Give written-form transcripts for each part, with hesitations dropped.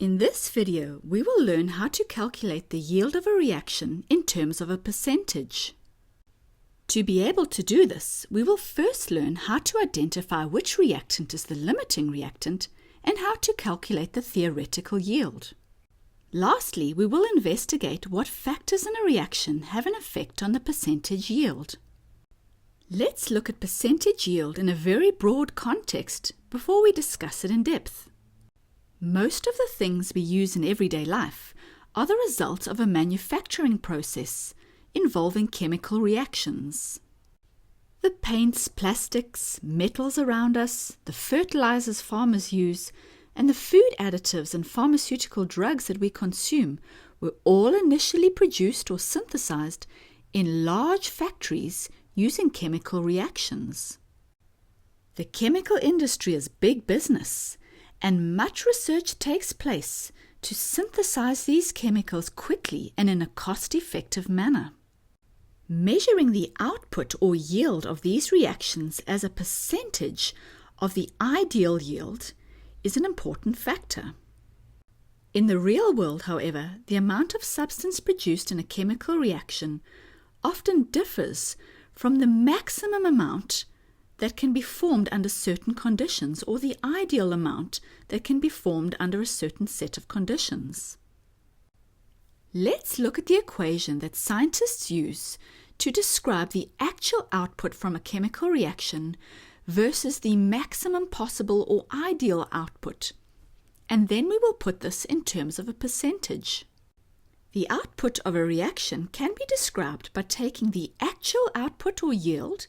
In this video, we will learn how to calculate the yield of a reaction in terms of a percentage. To be able to do this, we will first learn how to identify which reactant is the limiting reactant and how to calculate the theoretical yield. Lastly, we will investigate what factors in a reaction have an effect on the percentage yield. Let's look at percentage yield in a very broad context before we discuss it in depth. Most of the things we use in everyday life are the result of a manufacturing process involving chemical reactions. The paints, plastics, metals around us, the fertilizers farmers use, and the food additives and pharmaceutical drugs that we consume were all initially produced or synthesized in large factories using chemical reactions. The chemical industry is big business, and much research takes place to synthesize these chemicals quickly and in a cost-effective manner. Measuring the output or yield of these reactions as a percentage of the ideal yield is an important factor. In the real world, however, the amount of substance produced in a chemical reaction often differs from the maximum amount that can be formed under certain conditions, or the ideal amount that can be formed under a certain set of conditions. Let's look at the equation that scientists use to describe the actual output from a chemical reaction versus the maximum possible or ideal output, and then we will put this in terms of a percentage. The output of a reaction can be described by taking the actual output or yield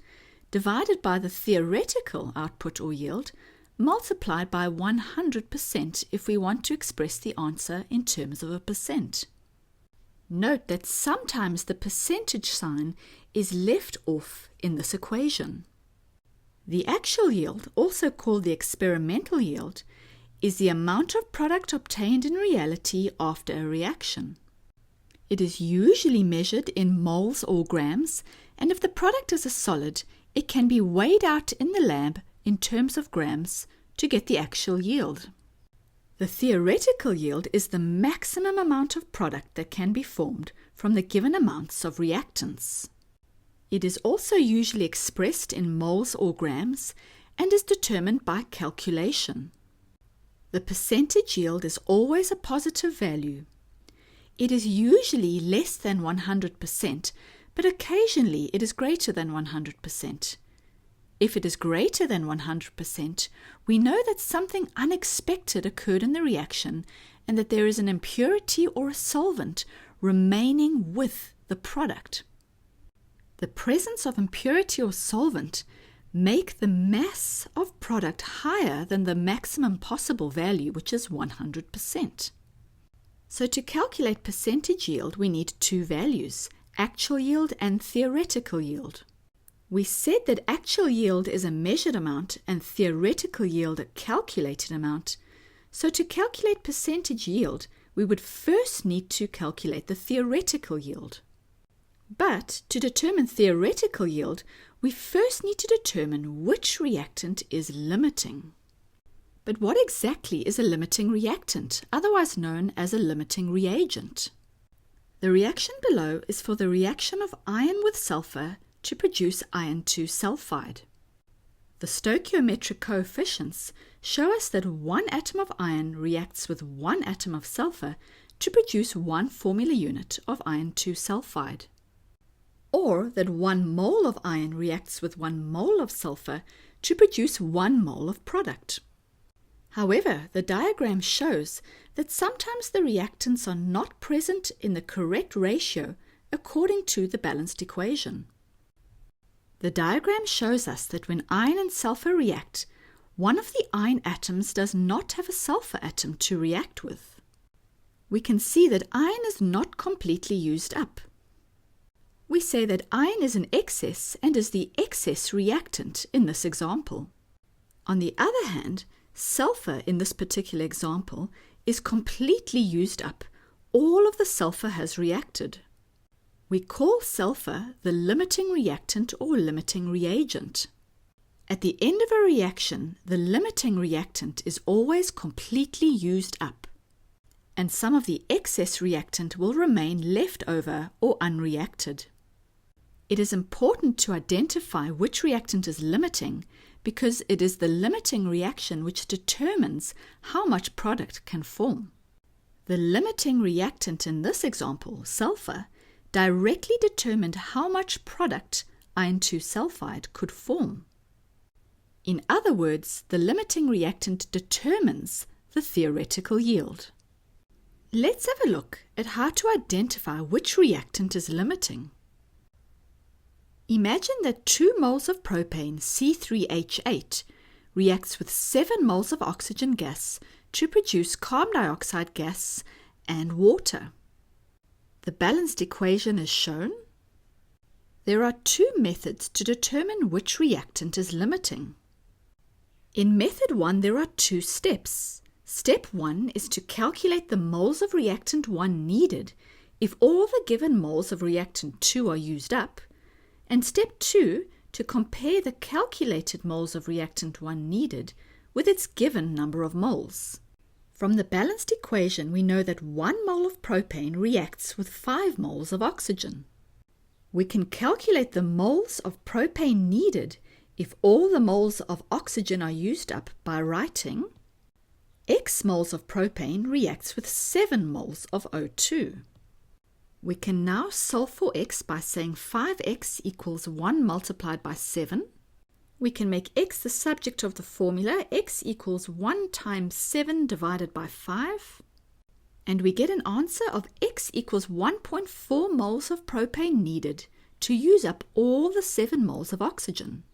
divided by the theoretical output or yield, multiplied by 100% if we want to express the answer in terms of a percent. Note that sometimes the percentage sign is left off in this equation. The actual yield, also called the experimental yield, is the amount of product obtained in reality after a reaction. It is usually measured in moles or grams, and if the product is a solid, it can be weighed out in the lab in terms of grams to get the actual yield. The theoretical yield is the maximum amount of product that can be formed from the given amounts of reactants. It is also usually expressed in moles or grams and is determined by calculation. The percentage yield is always a positive value. It is usually less than 100%, but occasionally it is greater than 100%. If it is greater than 100%, we know that something unexpected occurred in the reaction and that there is an impurity or a solvent remaining with the product. The presence of impurity or solvent make the mass of product higher than the maximum possible value, which is 100%. So to calculate percentage yield, we need two values: actual yield and theoretical yield. We said that actual yield is a measured amount and theoretical yield a calculated amount. So to calculate percentage yield, we would first need to calculate the theoretical yield. But to determine theoretical yield, we first need to determine which reactant is limiting. But what exactly is a limiting reactant, otherwise known as a limiting reagent? The reaction below is for the reaction of iron with sulfur to produce iron 2 sulfide. The stoichiometric coefficients show us that one atom of iron reacts with one atom of sulfur to produce 1 formula unit of iron 2 sulfide, or that 1 mole of iron reacts with 1 mole of sulfur to produce 1 mole of product. However, the diagram shows that sometimes the reactants are not present in the correct ratio according to the balanced equation. The diagram shows us that when iron and sulfur react, one of the iron atoms does not have a sulfur atom to react with. We can see that iron is not completely used up. We say that iron is in excess and is the excess reactant in this example. On the other hand, sulfur in this particular example is completely used up. All of the sulfur has reacted. We call sulfur the limiting reactant or limiting reagent. At the end of a reaction, the limiting reactant is always completely used up. and some of the excess reactant will remain left over or unreacted. It is important to identify which reactant is limiting because it is the limiting reaction which determines how much product can form. The limiting reactant in this example, sulfur, directly determined how much product iron 2 sulfide could form. In other words, the limiting reactant determines the theoretical yield. Let's have a look at how to identify which reactant is limiting. Imagine that 2 moles of propane, C3H8, reacts with 7 moles of oxygen gas to produce carbon dioxide gas and water. The balanced equation is shown. There are 2 methods to determine which reactant is limiting. In method 1, there are 2 steps. Step 1 is to calculate the moles of reactant 1 needed if all the given moles of reactant 2 are used up, and step 2 to compare the calculated moles of reactant 1 needed with its given number of moles. From the balanced equation, we know that 1 mole of propane reacts with 5 moles of oxygen. We can calculate the moles of propane needed if all the moles of oxygen are used up by writing X moles of propane reacts with 7 moles of O2. We can now solve for X by saying 5X equals 1 multiplied by 7. We can make X the subject of the formula. X equals 1 times 7 divided by 5. And we get an answer of X equals 1.4 moles of propane needed to use up all the 7 moles of oxygen.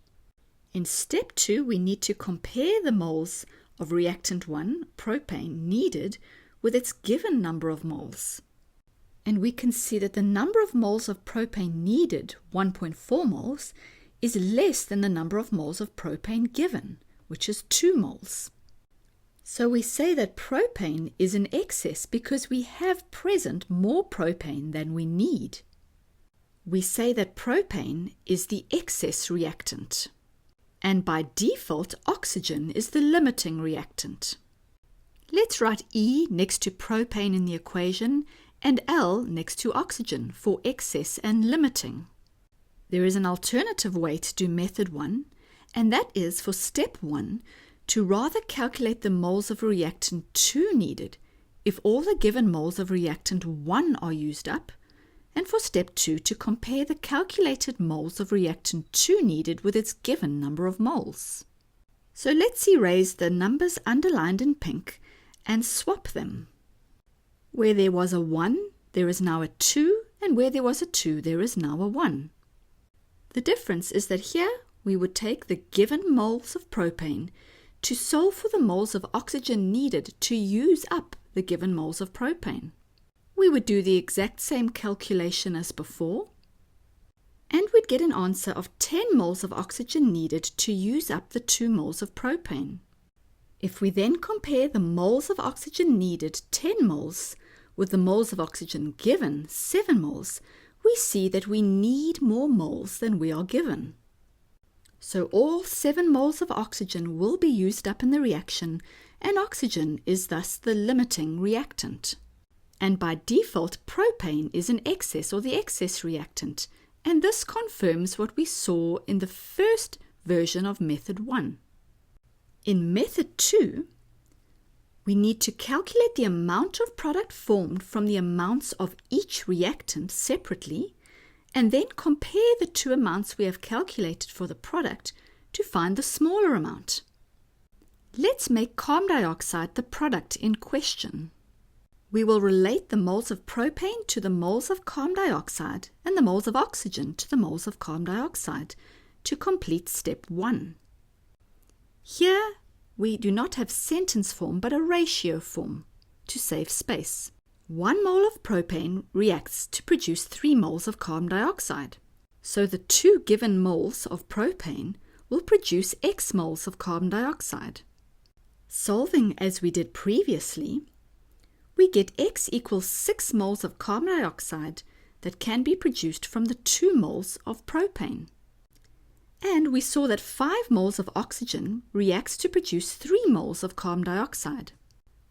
In step 2, we need to compare the moles of reactant 1, propane, needed with its given number of moles. And we can see that the number of moles of propane needed, 1.4 moles, is less than the number of moles of propane given, which is 2 moles. So we say that propane is in excess because we have present more propane than we need. We say that propane is the excess reactant. And by default, oxygen is the limiting reactant. Let's write E next to propane in the equation and L next to oxygen for excess and limiting. There is an alternative way to do method 1, and that is for step 1 to rather calculate the moles of reactant 2 needed if all the given moles of reactant 1 are used up, and for step 2 to compare the calculated moles of reactant 2 needed with its given number of moles. So let's erase the numbers underlined in pink and swap them. Where there was a 1, there is now a 2, and where there was a 2, there is now a 1. The difference is that here we would take the given moles of propane to solve for the moles of oxygen needed to use up the given moles of propane. We would do the exact same calculation as before, and we'd get an answer of 10 moles of oxygen needed to use up the 2 moles of propane. If we then compare the moles of oxygen needed, 10 moles, with the moles of oxygen given, 7 moles, we see that we need more moles than we are given. So all 7 moles of oxygen will be used up in the reaction, and oxygen is thus the limiting reactant. And by default, propane is in excess or the excess reactant, and this confirms what we saw in the first version of method 1. In method 2, we need to calculate the amount of product formed from the amounts of each reactant separately, and then compare the 2 amounts we have calculated for the product to find the smaller amount. Let's make carbon dioxide the product in question. We will relate the moles of propane to the moles of carbon dioxide and the moles of oxygen to the moles of carbon dioxide to complete step 1. Here, we do not have sentence form but a ratio form to save space. 1 mole of propane reacts to produce 3 moles of carbon dioxide. So the 2 given moles of propane will produce X moles of carbon dioxide. Solving as we did previously, we get X equals 6 moles of carbon dioxide that can be produced from the 2 moles of propane. And we saw that 5 moles of oxygen reacts to produce 3 moles of carbon dioxide.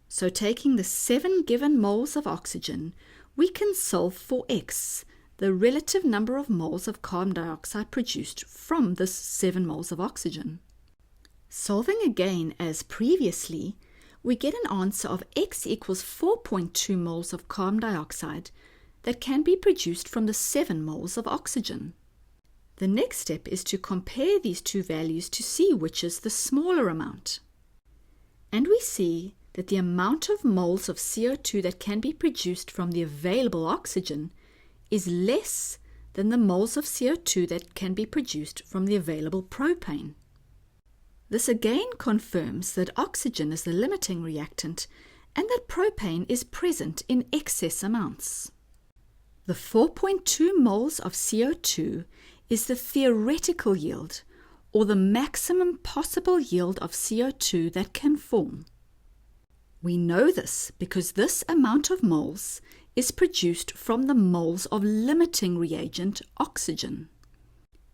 So taking the 7 given moles of oxygen, we can solve for X, the relative number of moles of carbon dioxide produced from this 7 moles of oxygen. Solving again as previously, we get an answer of X equals 4.2 moles of carbon dioxide that can be produced from the 7 moles of oxygen. The next step is to compare these two values to see which is the smaller amount. And we see that the amount of moles of CO2 that can be produced from the available oxygen is less than the moles of CO2 that can be produced from the available propane. This again confirms that oxygen is the limiting reactant and that propane is present in excess amounts. The 4.2 moles of CO2 is the theoretical yield, or the maximum possible yield of CO2 that can form. We know this because this amount of moles is produced from the moles of limiting reagent oxygen.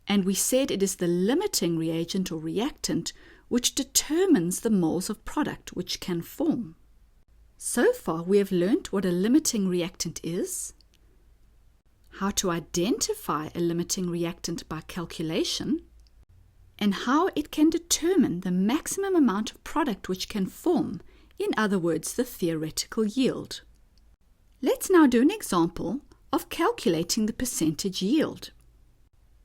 And we said it is the limiting reagent or reactant which determines the moles of product which can form. So far we have learnt what a limiting reactant is, how to identify a limiting reactant by calculation, and how it can determine the maximum amount of product which can form, in other words, the theoretical yield. Let's now do an example of calculating the percentage yield.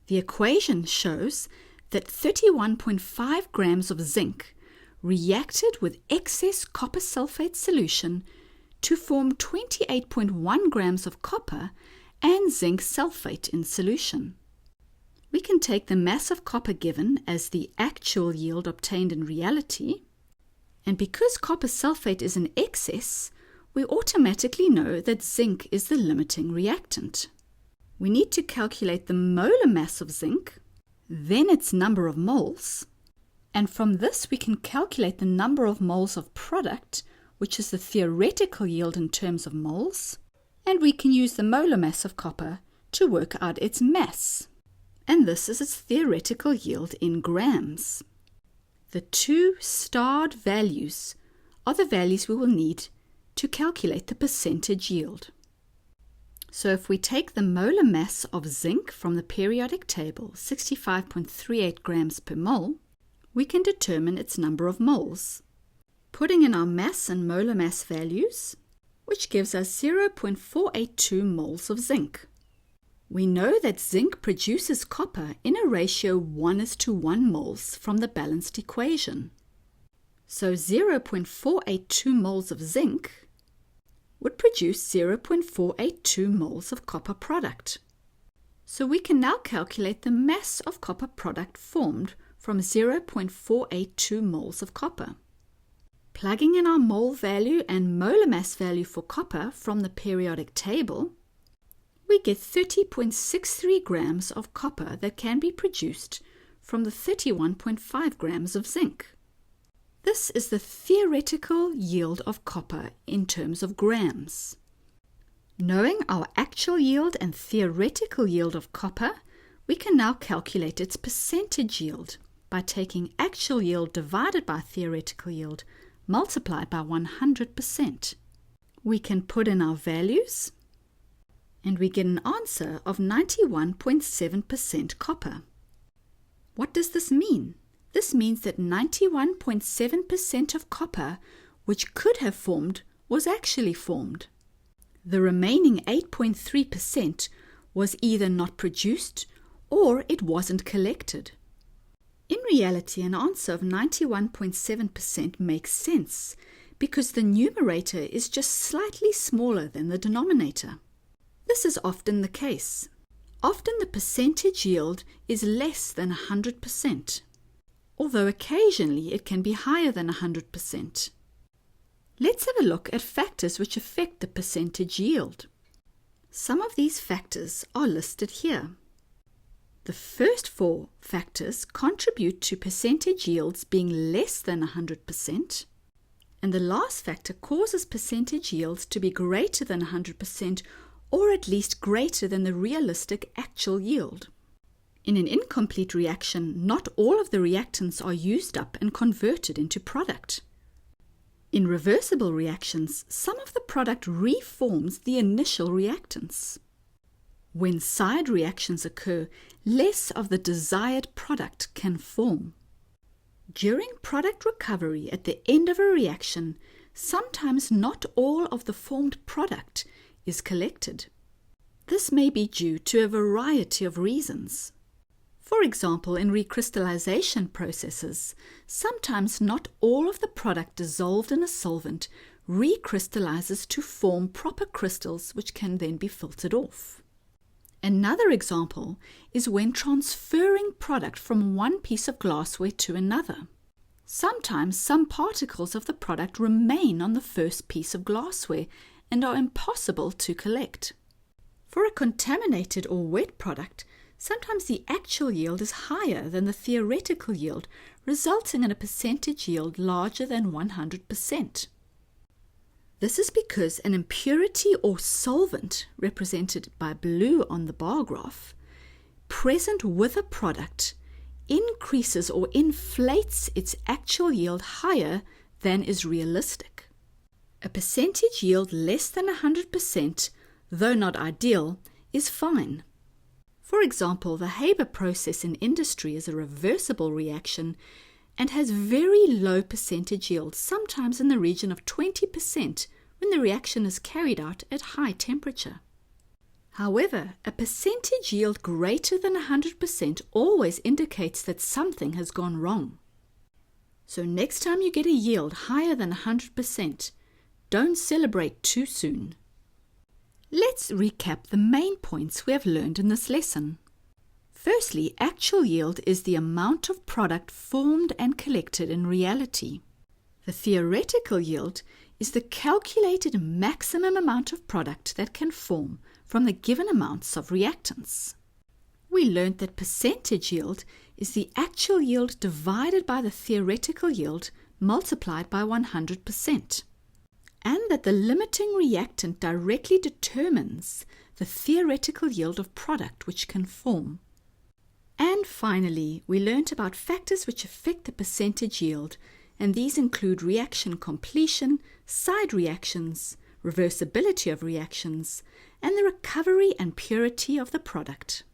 The equation shows that 31.5 grams of zinc reacted with excess copper sulfate solution to form 28.1 grams of copper and zinc sulfate in solution. We can take the mass of copper given as the actual yield obtained in reality, and because copper sulfate is in excess, we automatically know that zinc is the limiting reactant. We need to calculate the molar mass of zinc, then its number of moles, and from this we can calculate the number of moles of product, which is the theoretical yield in terms of moles, and we can use the molar mass of copper to work out its mass. And this is its theoretical yield in grams. The two starred values are the values we will need to calculate the percentage yield. So if we take the molar mass of zinc from the periodic table, 65.38 grams per mole, we can determine its number of moles. Putting in our mass and molar mass values, which gives us 0.482 moles of zinc. We know that zinc produces copper in a ratio 1:1 moles from the balanced equation. So 0.482 moles of zinc would produce 0.482 moles of copper product. So we can now calculate the mass of copper product formed from 0.482 moles of copper. Plugging in our mole value and molar mass value for copper from the periodic table, we get 30.63 grams of copper that can be produced from the 31.5 grams of zinc. This is the theoretical yield of copper in terms of grams. Knowing our actual yield and theoretical yield of copper, we can now calculate its percentage yield by taking actual yield divided by theoretical yield multiplied by 100%. We can put in our values and we get an answer of 91.7% copper. What does this mean? This means that 91.7% of copper which could have formed was actually formed. The remaining 8.3% was either not produced or it wasn't collected. In reality, an answer of 91.7% makes sense because the numerator is just slightly smaller than the denominator. This is often the case. Often the percentage yield is less than 100%, although occasionally it can be higher than 100%. Let's have a look at factors which affect the percentage yield. Some of these factors are listed here. The first 4 factors contribute to percentage yields being less than 100%, and the last factor causes percentage yields to be greater than 100% or at least greater than the realistic actual yield. In an incomplete reaction, not all of the reactants are used up and converted into product. In reversible reactions, some of the product reforms the initial reactants. When side reactions occur, less of the desired product can form. During product recovery at the end of a reaction, sometimes not all of the formed product is collected. This may be due to a variety of reasons. For example, in recrystallization processes, sometimes not all of the product dissolved in a solvent recrystallizes to form proper crystals which can then be filtered off. Another example is when transferring product from one piece of glassware to another. Sometimes some particles of the product remain on the first piece of glassware and are impossible to collect. For a contaminated or wet product, sometimes the actual yield is higher than the theoretical yield, resulting in a percentage yield larger than 100%. This is because an impurity or solvent, represented by blue on the bar graph, present with a product increases or inflates its actual yield higher than is realistic. A percentage yield less than 100%, though not ideal, is fine. For example, the Haber process in industry is a reversible reaction and has very low percentage yield, sometimes in the region of 20% when the reaction is carried out at high temperature. However, a percentage yield greater than 100% always indicates that something has gone wrong. So next time you get a yield higher than 100%, don't celebrate too soon. Let's recap the main points we have learned in this lesson. Firstly, actual yield is the amount of product formed and collected in reality. The theoretical yield is the calculated maximum amount of product that can form from the given amounts of reactants. We learned that percentage yield is the actual yield divided by the theoretical yield multiplied by 100%, and that the limiting reactant directly determines the theoretical yield of product which can form. And finally, we learnt about factors which affect the percentage yield, and these include reaction completion, side reactions, reversibility of reactions, and the recovery and purity of the product.